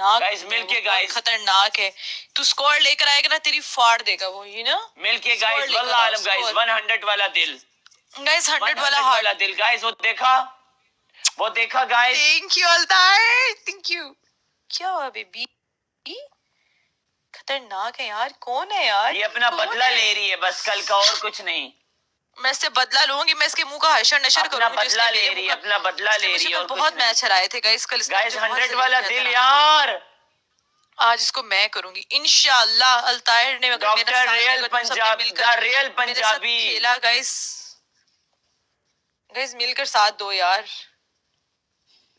खतरनाक गाइस मिलके, गाइस खतरनाक है। तू स्कोर लेकर आएगा ना, तेरी फाड़ देगा वो, यू नो। मिलके गाइस, वल्लाह आलम गाइस, 100 वाला दिल गाइस, 100 वाला दिल गाइस, वो देखा guys. Thank you Altair, thank you. क्या हुआ बेबी? खतरनाक है यार, कौन है यार? ये अपना बदला ले रही है बस, कल का, और कुछ नहीं। मैं इससे बदला लूंगी, मैं इसके मुंह का हशर नशर करूंगी। अपना बदला ले रही है, अपना बदला ले रही है। और बहुत मैच हराए थे गाइस कल। गाइस 100 वाला दिल यार, आज इसको मैं करूंगी इंशाल्लाह। अल्तायर ने डॉक्टर रियल पंजाबी खेला गाइस। गाइस मिलकर साथ दो यार।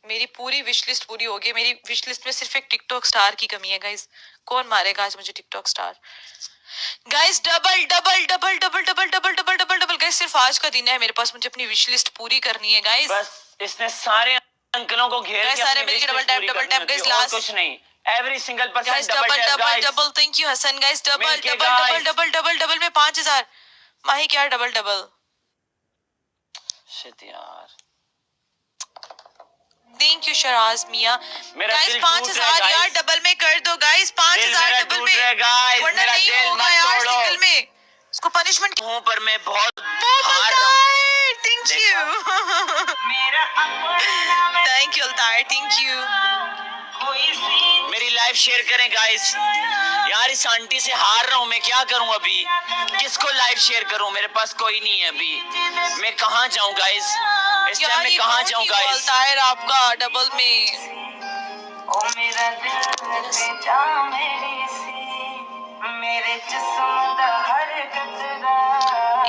मेरी पूरी विश लिस्ट पूरी होगी। मेरी विश लिस्ट में सिर्फ एक टिकटॉक स्टार की कमी है गाइस। कौन मारेगा आज मुझे TikTok star? Guys double double double double double double double double double guys, सिर्फ आज का दिन है मेरे पास, मुझे अपनी विश लिस्ट पूरी करनी है गाइस। बस इसने सारे अंकलों को घेर के सारे मिलकर डबल टैप गाइस। लास्ट कुछ नहीं, every single person guys double double double. Thank you Hasan guys. Double double double double double double में 5000। माही क्या डबल डबल? शिट यार। थैंक यू शराज मियां। गाइस 5000 यार डबल में कर दो गाइस। 5000 डबल में, वरना नहीं होगा यार सिंगल में। इसको पनिशमेंट हूं पर मैं बहुत हार रहा हूं। Thank you thank you Altair, thank you. मेरी लाइफ शेयर करें गाइस। यार इस आंटी से हार रहा हूँ मैं, क्या करूँ अभी? किसको लाइव शेयर करूँ? मेरे पास कोई नहीं है अभी। मैं कहाँ जाऊँ गाइस? इस टाइम में कहाँ जाऊँ गाइस? अल्तार आपका डबल में। ओ मेरा दिल जा मेरे जिस्म दा हर कतरा।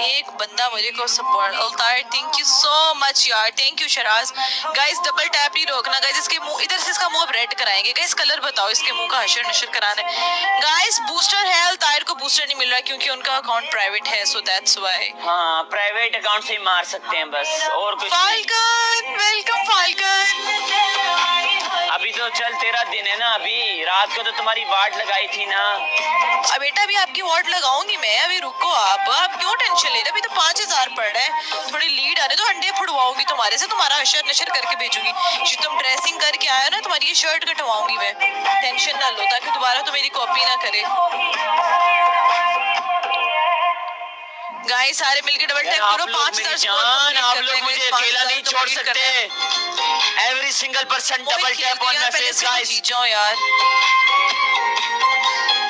एक बंदा मुझे को support. Altair thank you so much यार, thank you Sharaz. Guys double tap नहीं रोकना गाइस। इसके मुंह इधर से, इसका मुंह रेड कराएंगे गाइस। कलर बताओ इसके मुंह का, हशर नशर कराना है गाइस। बूस्टर है, अल्तार को बूस्टर नहीं मिल रहा क्योंकि उनका अकाउंट प्राइवेट है, सो दैट्स व्हाई। हाँ प्राइवेट अकाउंट से ही मार सकते हैं बस, और कुछ नहीं। Falcon welcome falcon. अभी तो चल तेरा दिन है ना, अभी रात को तो तुम्हारी वाट लगाई थी ना। अब बेटा अभी आपकी वाट लगाऊंगी मैं, अभी रुको आप क्यों टेंशन ले रहे? अभी तो 5000 पड़ रहा है, थोड़ी लीड आ रही, तो अंडे फुड़वाऊंगी तुम्हारे से, तुम्हारा हशर नशर करके भेजूंगी। जो तुम ड्रेसिंग करके आए हो ना, तुम्हारी ये शर्ट कटवाऊंगी मैं। टेंशन ना लो, ताकि दोबारा तो मेरी कॉपी ना करे। गाइस सारे मिलकर डबल टैप करो। 5000 आप लोग मुझे अकेला नहीं छोड़ सकते। Every single person double tap on my face guys. जीत जाओ यार।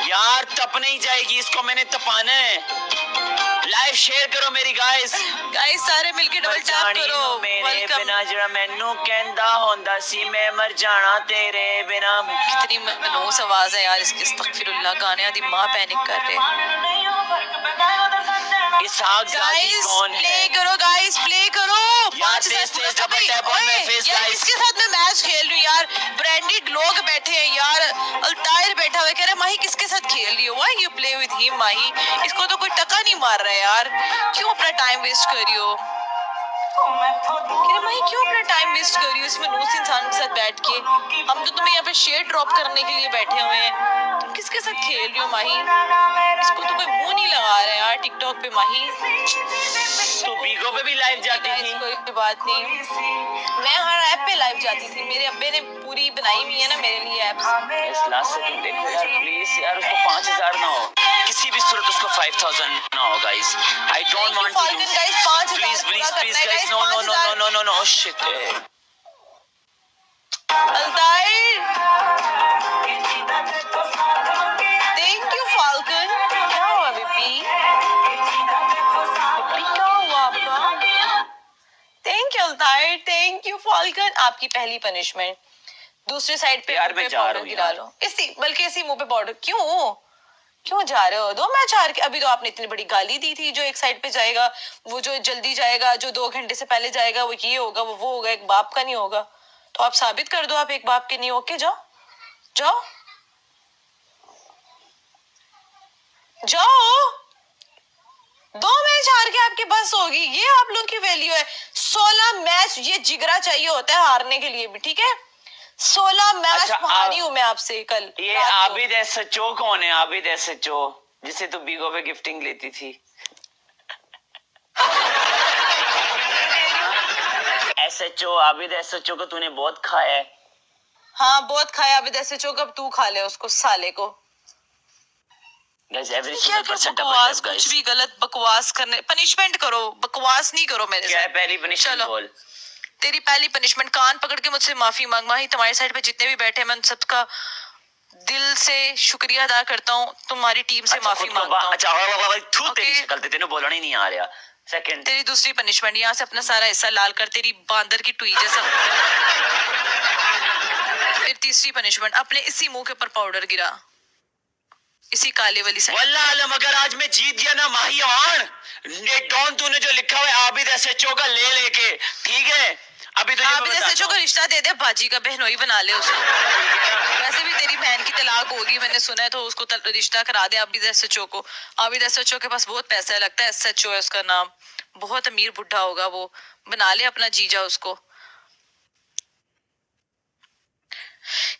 यार तप नहीं जाएगी, इसको मैंने तपाना है। लाइव शेयर करो मेरी गाइस। गाइस सारे मिलके डबल टैप करो। मेरे बिना जरा मैनू कहंदा होंदा सी मैं मर जाना तेरे बिना। कितनी मनहूस आवाज है यार इसकी। अस्तगफिरुल्लाह, गाने दी मां पैनिक कर रहे। गाइस कौन है? प्ले करो गाइस, प्ले करो। Double tap on my face guys. इसके साथ मैं मैच खेल रही हूँ यार। ब्रांडेड लोग बैठे हैं यार। अल्तायर बैठा हुआ कह रहा है माही किसके साथ खेल रही हो? Why you play with him Mahi? इसको तो कोई टका नहीं मार रहा है यार, क्यों अपना टाइम वेस्ट कर रही हो? माही क्यों अपना टाइम वेस्ट कर रही हो इसमें नूस इंसान के साथ बैठ के? हम तो तुम्हें यहाँ पे शेयर ड्रॉप करने के लिए बैठे हुए हैं, तुम किसके साथ खेल रही हो माही? इसको तो कोई मुंह नहीं लगा रहा है यार टिकटॉक पे माही। तू बीगो पे भी लाइव जाती थी? कोई बात नहीं, मैं हर ऐप पे लाइव जाती थी। मेरे अब्बे ने पूरी बनाई हुई है ना मेरे लिए ऐप्स। लास्ट सेकंड देखो यार प्लीज यार, उसको 5000 ना हो, किसी भी सूरत उसको 5000 ना हो guys. I don't want to guys 5000 please please please guys, no no no no no no no shit. Altair thank you Falcon. क्या हुआ बेबी? क्या हुआ आपका? Thank you Altair, thank you Falcon. आपकी पहली पनिशमेंट। दूसरी साइड पे यार मैं जा रहा हूं गिरा लो। इसी बल्कि इसी मुंह पे पाउडर। क्यों जा रहे हो? 2 मैच हार के। अभी तो आपने इतनी बड़ी गाली दी थी, जो एक साइड पे जाएगा वो जो जल्दी जाएगा, जो 2 घंटे से पहले जाएगा वो ये होगा वो होगा, एक बाप का नहीं होगा। तो आप साबित कर दो आप एक बाप के नहीं हो के। जाओ जाओ जाओ। 2 मैच हार के आपके बस होगी, ये आप लोग की वैल्यू है। 16 मैच, ये जिगरा चाहिए होता है हारने के लिए भी, ठीक है? 16 मैच हारी हूं मैं आपसे कल। ये आबिद एसएचओ कौन है? आबिद एसएचओ जिसे तू बीगो पे गिफ्टिंग लेती थी। एसएचओ, आबिद एसएचओ को तूने बहुत खाया है। हाँ बहुत खाया अभी जैसे चौक, अब तू खा ले उसको साले को। गाइस एवरी क्या सिंगल क्या पर्सन डबल बकवास, टैप कुछ गाइस। भी गलत बकवास करने, पनिशमेंट करो, बकवास नहीं करो मेरे क्या है साथ। पहली पनिशमेंट चलो। बोल। तेरी पहली पनिशमेंट, कान पकड़ के मुझसे माफी मांग। माही तुम्हारी साइड पे जितने भी बैठे हैं मैं उन सबका दिल से शुक्रिया अदा करता हूँ, तुम्हारी टीम से अच्छा, माफी खुद को मांगता हूँ। अच्छा थू तेरी Okay. शक्ल तेरे बोलना ही नहीं आ रहा। सेकंड तेरी दूसरी पनिशमेंट, यहाँ से अपना सारा हिस्सा लाल कर, तेरी बांदर की टुई जैसा। फिर तीसरी पनिशमेंट, अपने इसी मुंह के ऊपर पाउडर गिरा, इसी काले वाली साइड। वल्लाह आलम अगर आज मैं जीत गया ना माही आन, ये डॉन तूने जो लिखा हुआ है आबिद एसएचओ का ले लेके, ठीक है? अभी तो आबिद एसएचओ को रिश्ता दे दे, बाजी का बहनोई बना ले उसको। वैसे भी तेरी बहन की तलाक होगी मैंने सुना है, तो उसको रिश्ता करा दे आबिद एसएचओ को। आबिद एसएचओ के पास बहुत पैसा है, लगता है एसएचओ है उसका नाम, बहुत अमीर बुढ़ा होगा वो, बना ले अपना जीजा उसको।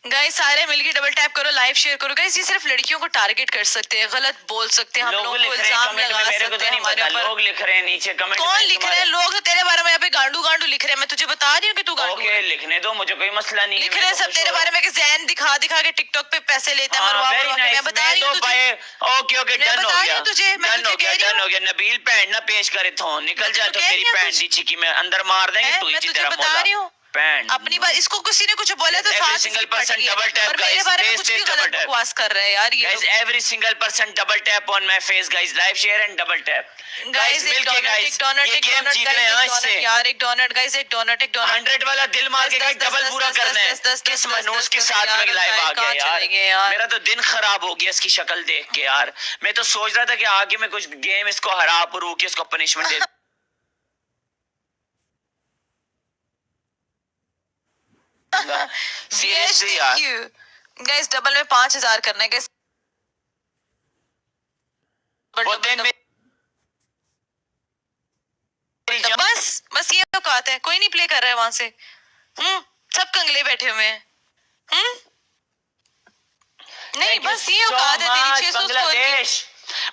गाइस सारे मिलके डबल टैप करो, लाइव शेयर करो। गाइस ये सिर्फ लड़कियों को टारगेट कर सकते हैं, गलत बोल सकते हैं, हम लोगों को इल्जाम लगा सकते हैं हमारे ऊपर। लोग लिख रहे हैं नीचे कमेंट। कौन लिख रहे हैं? लोग तो तेरे बारे में यहाँ पे गांडू गांडू लिख रहे हैं, मैं तुझे बता रही हूँ कि तू गांडू ओके है। लिखने दो, मुझे कोई मसला नहीं है। लिख रहे हैं सब तेरे बारे में कि जैन दिखा दिखा के टिकटॉक पे पैसे लेता है, मरवा मरवा के। मैं बता रही हूँ तुझे, ओके ओके मैं डन हो बता रही गया, हूँ तुझे, मैं डन तुझे हो गया, कह रही डन हूँ। हो गया। नबील भैन ना पेश करे थो, निकल जाए तो कह तेरी रही हूँ भैन तुझे। दी चिकी में अंदर मार देंगे तू मैं इसी तुझे तरह बता रही हूँ भैन। अपनी बात, इसको किसी ने कुछ बोला तो Every साथ single इसकी person फट गई। double tap, और मेरे guys. बारे में Face कुछ to भी double गलत tap. बकवास कर रहे हैं यार ये Guys, लोग। every single person double tap on my face, guys. Live share and double tap. Guys एक मिलके डोनट, guys, एक डोनट, ये एक गेम डोनट, जीत गाइस रहे हैं एक आज डोनट से। यार, एक डोनट गाइस, एक डोनट, एक डोनट। 100 वाला दिल मार के गाइस डबल पूरा करना है। किस मनूस के साथ में लाइव आ गया यार। मेरा तो दिन खराब हो गया इसकी शक्ल देख के यार। मैं तो सोच रहा था कि आगे मैं कुछ गेम इसको हरा पुरू के इसको पनिशमेंट दे। सीरियसली यार गाइस डबल में 5000 करना है गाइस। वो दिन में बस बस ये औकात है, कोई नहीं प्ले कर रहा है वहां से। सब कंगले बैठे हुए हैं। नहीं बस ये औकात है तेरी। 600 स्कोर की,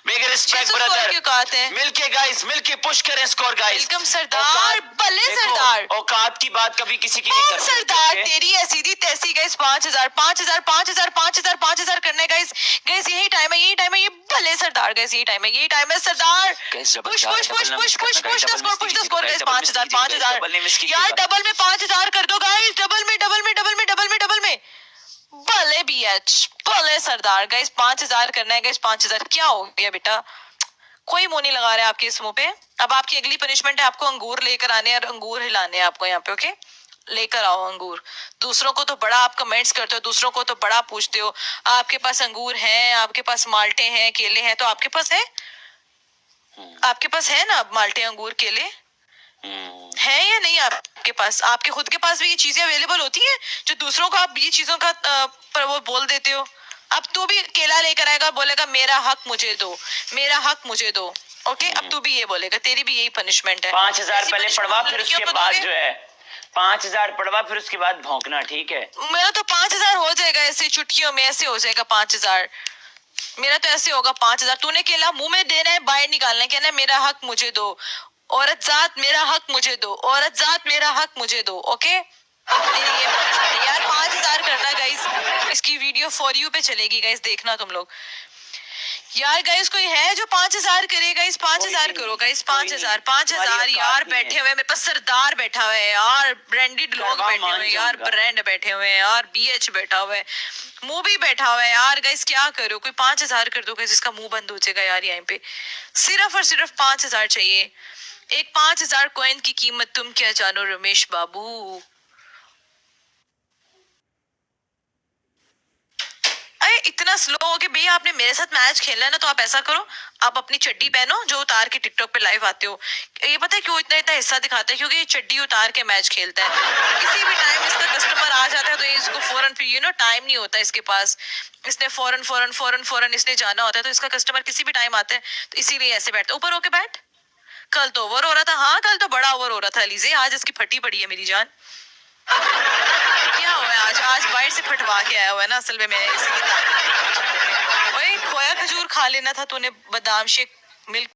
बिग रिस्पेक्ट 600 स्कोर की ब्रदर। औकात है। मिलके गाइस मिलके पुश करें स्कोर गाइस। वेलकम सरदार, भले सरदार। औकात की बात कभी किसी की नहीं कौन करते। सरदार? तेरी ऐसी थी तैसी। गाइस 5000 5000 5000 5000 5000 करना है गाइस। गाइस यही टाइम है, यही टाइम है, ये भले सरदार। गाइस यही टाइम है, यही टाइम है Sardar. Push push push push push push the score, push the score guys. 5000 5000 यार डबल में 5000 कर दो गाइस। डबल में डबल में डबल में डबल में डबल में भले बीएच, भले सरदार। गाइस 5000 करना है गाइस। 5000 क्या हो गया बेटा? कोई मुंह नहीं लगा रहा है आपके इस मुंह पे। अब आपकी अगली पनिशमेंट है, आपको अंगूर लेकर आने हैं और अंगूर हिलाने हैं आपको यहाँ पे। ओके लेकर आओ अंगूर। दूसरों को तो बड़ा आप कमेंट्स करते हो, दूसरों को तो बड़ा पूछते हो, आपके पास अंगूर हैं, आपके पास माल्टे हैं, केले हैं, तो आपके पास है? आपके पास है ना माल्टे, अंगूर, केले है या नहीं आपके पास? आपके खुद के पास भी ये चीजें अवेलेबल होती हैं जो दूसरों को आप ये चीजों का पर वो बोल देते हो। अब तू भी केला लेकर आएगा, बोलेगा मेरा हक मुझे दो, मेरा हक मुझे दो। ओके अब तू भी ये बोलेगा, तेरी भी यही पनिशमेंट है। 5000 पहले पड़वा, फिर उसके बाद जो है 5000 पड़वा, फिर उसके बाद भौंकना, ठीक है? मेरा तो 5000 हो जाएगा ऐसे चुटकियों में, ऐसे हो जाएगा 5000। मेरा तो ऐसे होगा 5000। तूने केला मुंह में देना है, बाहर निकालना है, कहना है मेरा हक मुझे दो, औरत जात मेरा हक मुझे दो, औरत जात मेरा हक मुझे दो। ओके तेरी ये यार 5000 करना गाइस। इसकी वीडियो फॉर यू पे चलेगी गाइस, देखना तुम लोग। यार गाइस कोई है जो 5000 करे गाइस? 5000 करो गाइस। 5000 5000 यार। बैठे हुए मेरे पास सरदार बैठा हुआ है यार, ब्रांडेड लोग बैठे हुए हैं यार, ब्रांड बैठे हुए हैं यार, बीएच बैठा हुआ है, मुंह भी बैठा हुआ है यार। गाइस क्या करो, कोई 5000 कर दो गाइस, इसका मुंह बंद हो जाएगा यार। यहाँ पे सिर्फ और सिर्फ 5000 चाहिए। एक 5000 कॉइन की कीमत तुम क्या जानो रमेश बाबू। अरे इतना स्लो हो के भैया आपने मेरे साथ मैच खेलना है ना, तो आप ऐसा करो, आप अपनी चड्डी पहनो जो उतार के टिकटॉक पे लाइव आते हो। ये पता है क्यों इतना इतना हिस्सा दिखाता है? क्योंकि ये चड्डी उतार के मैच खेलता है। किसी भी टाइम इसका कस्टमर आ जाता है तो ये इसको फौरन फिर टाइम नहीं होता इसके पास, इसने फौरन फौरन फौरन फौरन इसने जाना होता है, तो इसका कस्टमर किसी भी टाइम आता है, तो इसीलिए ऐसे बैठता है। ऊपर होके बैठ। कल तो ओवर हो रहा था, हाँ कल तो बड़ा ओवर हो रहा था अलीजे, आज इसकी फटी पड़ी है मेरी जान। क्या हुआ है आज? आज बाहर से फटवा के आया हुआ है ना असल में। मैं इसलिए खोया खजूर खा लेना था तूने, बादाम शेक मिल्क